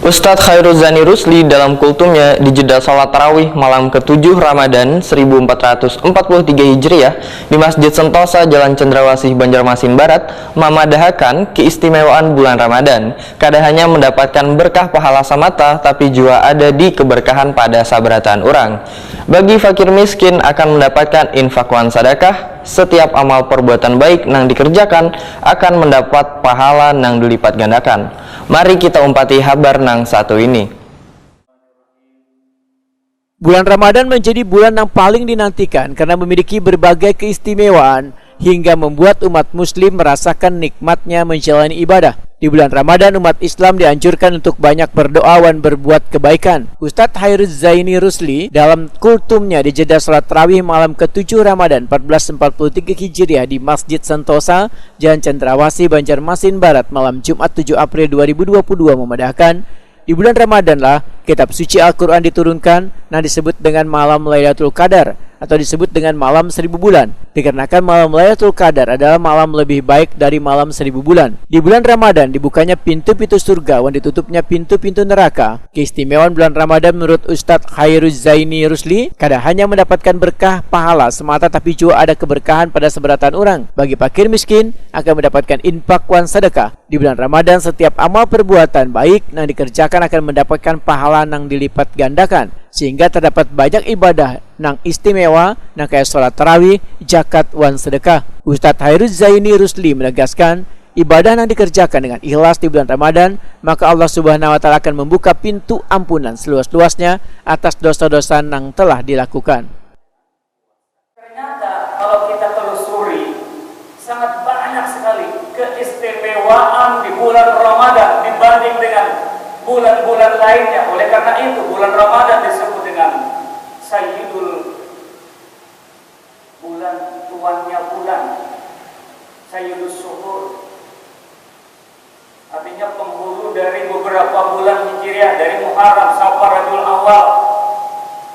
Ustadz Khairuzzani Rusli dalam kultumnya di jeda salat tarawih malam ke-7 Ramadan 1443 Hijriah di Masjid Sentosa Jalan Cendrawasih Banjarmasin Barat memadahakan keistimewaan bulan Ramadan. Kada hanya mendapatkan berkah pahala semata, tapi juga ada di keberkahan pada sabratan orang. Bagi fakir miskin akan mendapatkan infakwan sadakah. Setiap amal perbuatan baik nang dikerjakan akan mendapat pahala nang dilipat gandakan. Mari kita umpati habar nang satu ini. Bulan Ramadan menjadi bulan yang paling dinantikan karena memiliki berbagai keistimewaan hingga membuat umat muslim merasakan nikmatnya menjalani ibadah. Di bulan Ramadan, umat Islam dianjurkan untuk banyak berdoa dan berbuat kebaikan. Ustadz Khairuzzani Rusli dalam kultumnya di jeda salat tarawih malam ke-7 Ramadan 1443 Hijriah di Masjid Sentosa, Jalan Cendrawasih, Banjarmasin Barat malam Jumat 7 April 2022 memadahkan, di bulan Ramadan lah kitab suci Al-Quran diturunkan, yang disebut dengan malam Lailatul Qadar atau disebut dengan malam 1000 bulan, dikarenakan malam Lailatul Qadar adalah malam lebih baik dari malam 1000 bulan. Di bulan Ramadan dibukanya pintu-pintu surga dan ditutupnya pintu-pintu neraka. Keistimewaan bulan Ramadan menurut Ustadz Khairuzzani Rusli kada hanya mendapatkan berkah pahala semata, tapi juga ada keberkahan pada seberatan orang. Bagi fakir miskin akan mendapatkan infak wan sedekah. Di bulan Ramadan setiap amal perbuatan baik yang dikerjakan akan mendapatkan pahala yang dilipat gandakan, sehingga terdapat banyak ibadah nang istimewa nang kayak sholat tarawih, zakat, wan sedekah. Ustadz Khairuzzani Rusli menegaskan, ibadah yang dikerjakan dengan ikhlas di bulan Ramadan, maka Allah Subhanahu wa Ta'ala akan membuka pintu ampunan seluas-luasnya atas dosa-dosa yang telah dilakukan. Ternyata kalau kita telusuri, sangat banyak sekali keistimewaan di bulan Ramadan dibanding dengan bulan-bulan lainnya. Oleh karena itu bulan Ramadan disebut dengan Sayyidul bulan, tuannya bulan, Sayyidus Syuhur, artinya penghulu dari beberapa bulan Hijriah, dari Muharram, Safar, Rabiul Awal.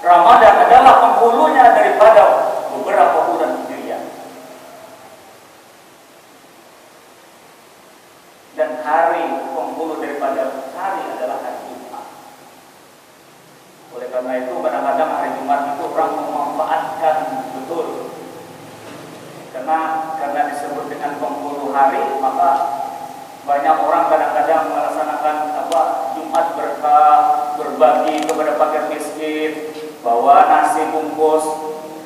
Ramadan adalah penghulunya daripada beberapa bulan Hijriah. Dan hari penghulu daripada hari adalah hari Jumat. Oleh karena itu kadang-kadang hari Jumat itu orang memanfaatkan betul, karena disebut dengan penghulu hari, maka banyak orang kadang-kadang melaksanakan Jumat berkah, berbagi kepada fakir miskin, bawa nasi bungkus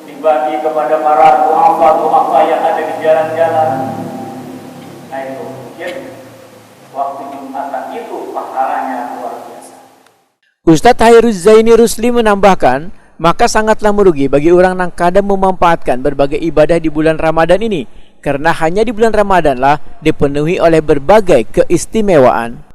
dibagi kepada para duafa yang ada di jalan-jalan. Nah itu mungkin waktu Jumatan itu pahalanya luar biasa. Ustadz Khairuzzani Rusli menambahkan, maka sangatlah merugi bagi orang yang kadang memanfaatkan berbagai ibadah di bulan Ramadan ini, karena hanya di bulan Ramadan lah dipenuhi oleh berbagai keistimewaan.